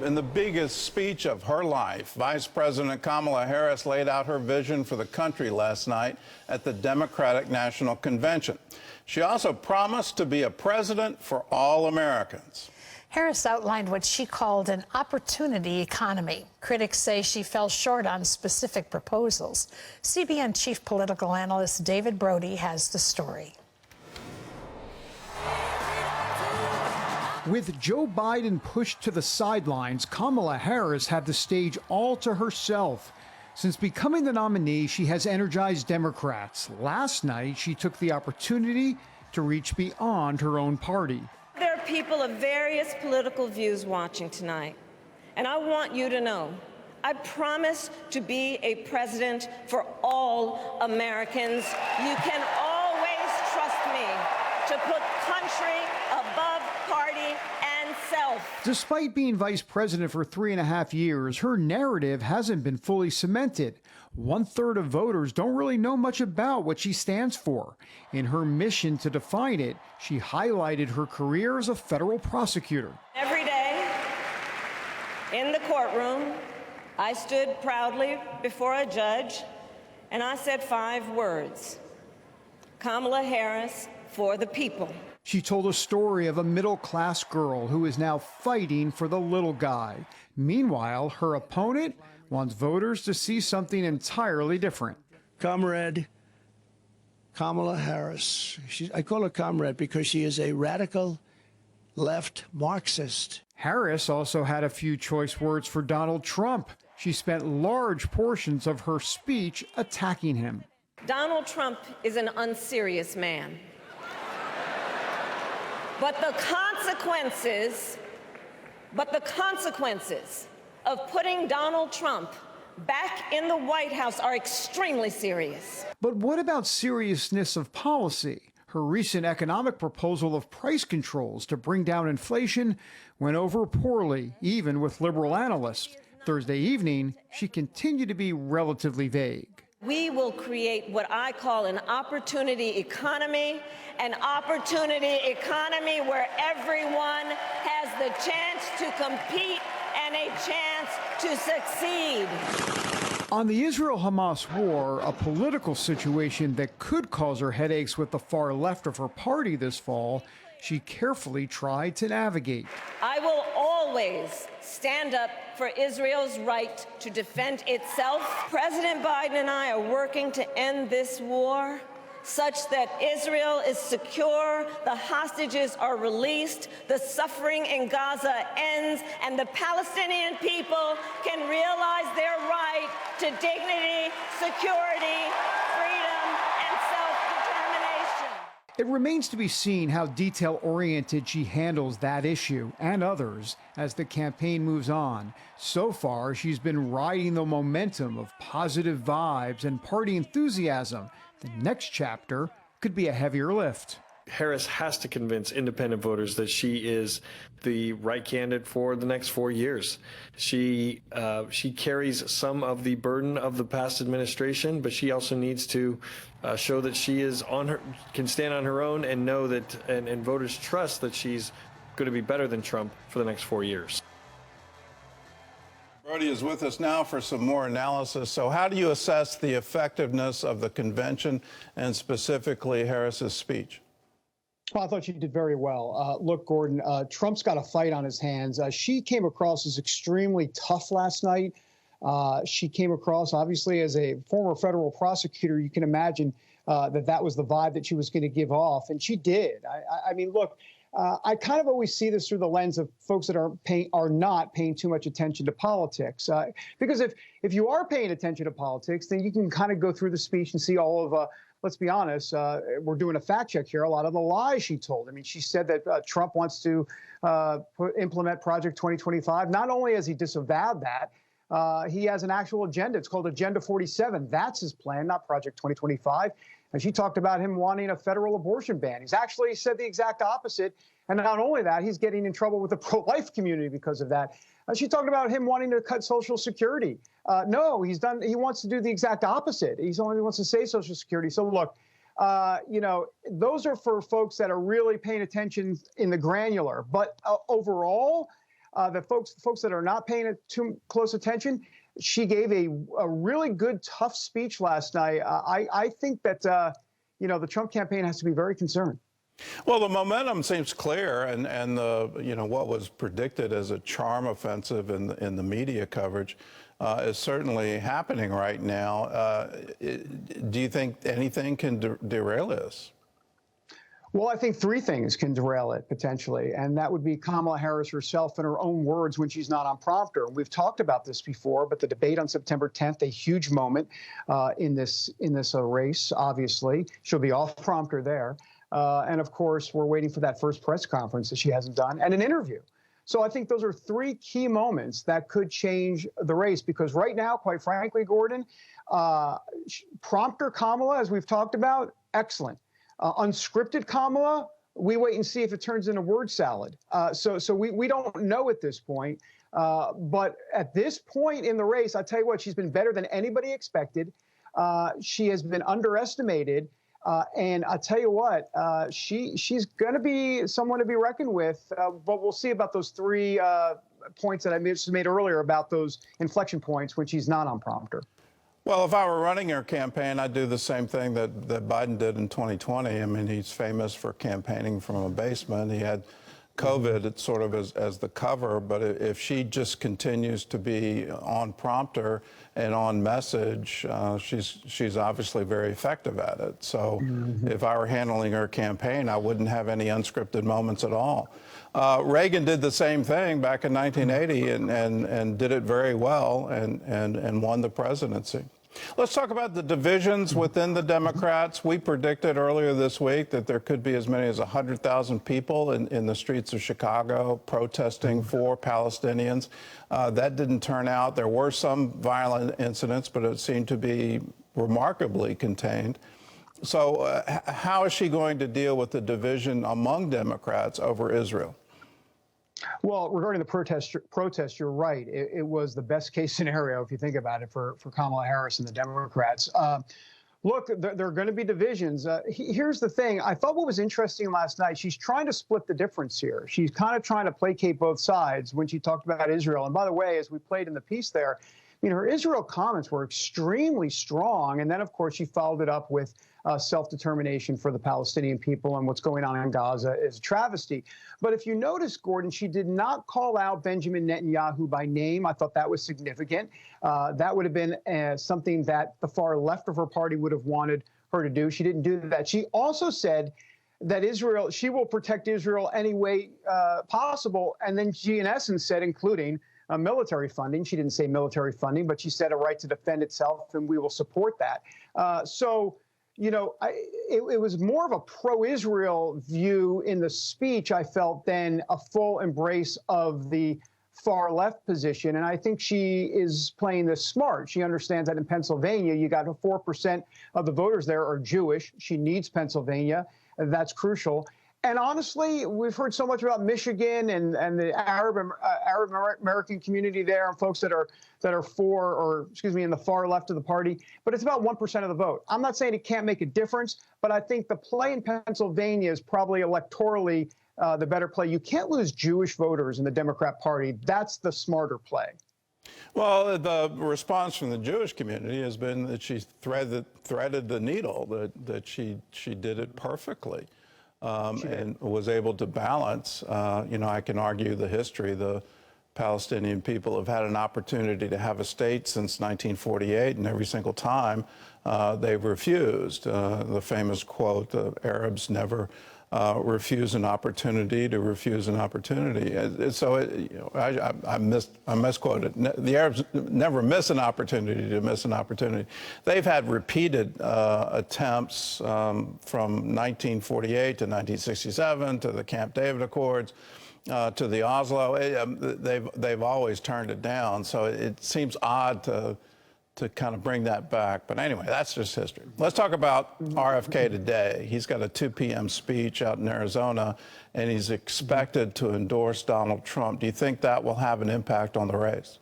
In the biggest speech of her life, Vice President Kamala Harris laid out her vision for the country last night at the Democratic National Convention. She also promised to be a president for all Americans. Harris outlined what she called an opportunity economy. Critics say she fell short on specific proposals. CBN chief political analyst David Brody has the story. With Joe Biden pushed to the sidelines, Kamala Harris had the stage all to herself. Since becoming the nominee, she has energized Democrats. Last night, she took the opportunity to reach beyond her own party. There are people of various political views watching tonight, and I want you to know, I promise to be a president for all Americans. You can always trust me to put country above party and self. Despite being vice president for 3.5 years, her narrative hasn't been fully cemented. 1/3 of voters don't really know much about what she stands for. In her mission to define it, she highlighted her career as a federal prosecutor. Every day in the courtroom, I stood proudly before a judge and I said 5 words: Kamala Harris for the people. She told a story of a middle-class girl who is now fighting for the little guy. Meanwhile, her opponent wants voters to see something entirely different. Comrade Kamala Harris. I call her comrade because she is a radical left Marxist. Harris also had a few choice words for Donald Trump. She spent large portions of her speech attacking him. Donald Trump is an unserious man. But the consequences of putting Donald Trump back in the White House are extremely serious. But what about seriousness of policy? Her recent economic proposal of price controls to bring down inflation went over poorly, even with liberal analysts. Thursday evening, she continued to be relatively vague. We will create what I call an opportunity economy where everyone has the chance to compete and a chance to succeed. On the Israel-Hamas war, a political situation that could cause her headaches with the far left of her party this fall, she carefully tried to navigate. I will always stand up for Israel's right to defend itself. President Biden and I are working to end this war such that Israel is secure, the hostages are released, the suffering in Gaza ends, and the Palestinian people can realize their right to dignity, security, freedom, and self-determination. It remains to be seen how detail-oriented she handles that issue and others as the campaign moves on. So far, she's been riding the momentum of positive vibes and party enthusiasm. The next chapter could be a heavier lift. Harris has to convince independent voters that she is the right candidate for the next 4 years. She carries some of the burden of the past administration, but she also needs to show that she is can stand on her own and know that and voters trust that she's going to be better than Trump for the next 4 years. Brody is with us now for some more analysis. So how do you assess the effectiveness of the convention and specifically Harris's speech? Well, I thought she did very well. Look, Gordon, Trump's got a fight on his hands. She came across as extremely tough last night. She came across, obviously, as a former federal prosecutor. You can imagine that was the vibe that she was going to give off, and she did. I mean, look, I kind of always see this through the lens of folks that are not paying too much attention to politics. Because if you are paying attention to politics, then you can kind of go through the speech and see all of let's be honest, we're doing a fact check here, a lot of the lies she told. I mean, she said that Trump wants to implement Project 2025. Not only has he disavowed that, he has an actual agenda. It's called Agenda 47. That's his plan, not Project 2025. And she talked about him wanting a federal abortion ban. He's actually said the exact opposite. And not only that, he's getting in trouble with the pro-life community because of that. She talked about him wanting to cut Social Security. No, he wants to do the exact opposite. He only wants to save Social Security. So look, those are for folks that are really paying attention in the granular. But overall, the folks that are not paying too close attention, she gave a really good, tough speech last night. I think that, the Trump campaign has to be very concerned. Well, the momentum seems clear, and what was predicted as a charm offensive in the media coverage is certainly happening right now. Do you think anything can derail this? Well, I think three things can derail it potentially, and that would be Kamala Harris herself in her own words when she's not on prompter. We've talked about this before, but the debate on September 10th, a huge moment in this race. Obviously, she'll be off prompter there, and of course, we're waiting for that first press conference that she hasn't done, and an interview. So I think those are three key moments that could change the race, because right now, quite frankly, Gordon, prompter Kamala, as we've talked about, excellent. Unscripted Kamala, we wait and see if it turns into word salad. So we don't know at this point. But at this point in the race, I tell you what, she's been better than anybody expected. She has been underestimated. And I tell you what, she's going to be someone to be reckoned with. But we'll see about those three points that I made earlier about those inflection points when she's not on prompter. Well, if I were running her campaign, I'd do the same thing that Biden did in 2020. I mean, he's famous for campaigning from a basement. He had COVID sort of as the cover, but if she just continues to be on prompter and on message, she's obviously very effective at it. So if I were handling her campaign, I wouldn't have any unscripted moments at all. Reagan did the same thing back in 1980 and did it very well and won the presidency. Let's talk about the divisions within the Democrats. We predicted earlier this week that there could be as many as 100,000 people in the streets of Chicago protesting for Palestinians. That didn't turn out. There were some violent incidents, but it seemed to be remarkably contained. So how is she going to deal with the division among Democrats over Israel? Well, regarding the protest, you're right. It was the best case scenario, if you think about it, for Kamala Harris and the Democrats. Look, there are going to be divisions. Here's the thing. I thought what was interesting last night, she's trying to split the difference here. She's kind of trying to placate both sides when she talked about Israel. And by the way, as we played in the piece there, her Israel comments were extremely strong. And then, of course, she followed it up with self-determination for the Palestinian people, and what's going on in Gaza is a travesty. But if you notice, Gordon, she did not call out Benjamin Netanyahu by name. I thought that was significant. That would have been something that the far left of her party would have wanted her to do. She didn't do that. She also said that she will protect Israel any way possible. And then she, in essence, said, including military funding. She didn't say military funding, but she said a right to defend itself, and we will support that. It was more of a pro-Israel view in the speech, I felt, than a full embrace of the far left position. And I think she is playing this smart. She understands that in Pennsylvania, you got 4% of the voters there are Jewish. She needs Pennsylvania. That's crucial. And honestly, we've heard so much about Michigan and the Arab American community there, and folks that are in the far left of the party. But it's about 1% of the vote. I'm not saying it can't make a difference, but I think the play in Pennsylvania is probably electorally the better play. You can't lose Jewish voters in the Democrat Party. That's the smarter play. Well, the response from the Jewish community has been that she threaded the needle, that she did it perfectly. And was able to balance. I can argue the history. The Palestinian people have had an opportunity to have a state since 1948, and every single time they've refused. The famous quote, the Arabs never refuse an opportunity to refuse an opportunity. I misquoted. The Arabs never miss an opportunity to miss an opportunity. They've had repeated attempts from 1948 to 1967 to the Camp David Accords to the Oslo. They've always turned it down. So it seems odd to kind of bring that back. But anyway, that's just history. Let's talk about RFK today. He's got a 2 p.m. speech out in Arizona, and he's expected to endorse Donald Trump. Do you think that will have an impact on the race?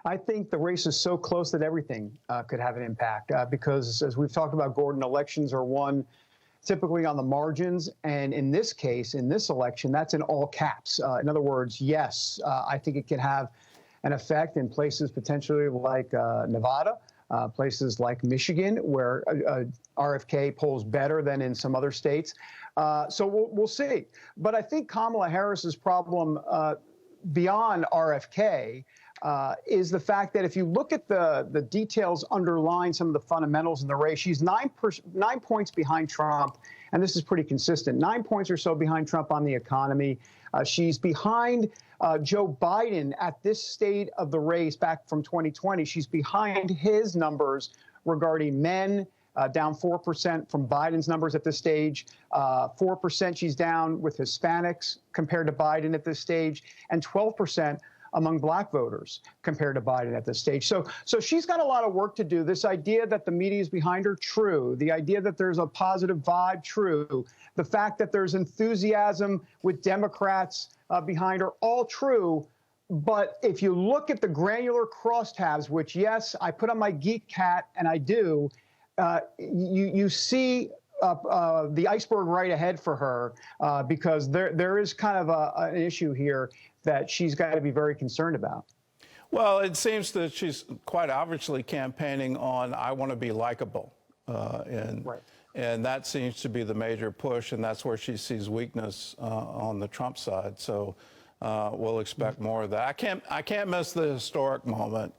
I think the race is so close that everything could have an impact because, as we've talked about, Gordon, elections are won typically on the margins. And in this case, in this election, that's in all caps. In other words, yes, I think it can have an effect in places potentially like Nevada, places like Michigan, where RFK polls better than in some other states. So we'll see. But I think Kamala Harris's problem beyond RFK is the fact that if you look at the details underlying some of the fundamentals in the race, she's 9 points behind Trump, and this is pretty consistent. 9 points or so behind Trump on the economy. She's behind Joe Biden at this state of the race back from 2020. She's behind his numbers regarding men, down 4% from Biden's numbers at this stage. 4% she's down with Hispanics compared to Biden at this stage, and 12% among black voters compared to Biden at this stage. So she's got a lot of work to do. This idea that the media is behind her, true. The idea that there's a positive vibe, true. The fact that there's enthusiasm with Democrats behind her, all true. But if you look at the granular crosstabs, which, yes, I put on my geek hat, and I do, you see the iceberg right ahead for her because there is kind of an issue here that she's got to be very concerned about. Well, it seems that she's quite obviously campaigning on I want to be likable. Right. And that seems to be the major push, and that's where she sees weakness on the Trump side. So we'll expect more of that. I can't miss the historic moment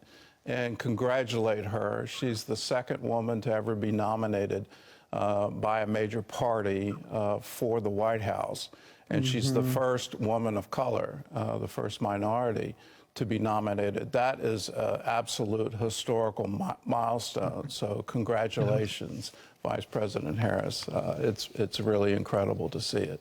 and congratulate her. She's the second woman to ever be nominated by a major party for the White House. And she's the first woman of color, the first minority to be nominated. That is an absolute historical milestone. So congratulations, Vice President Harris. It's really incredible to see it.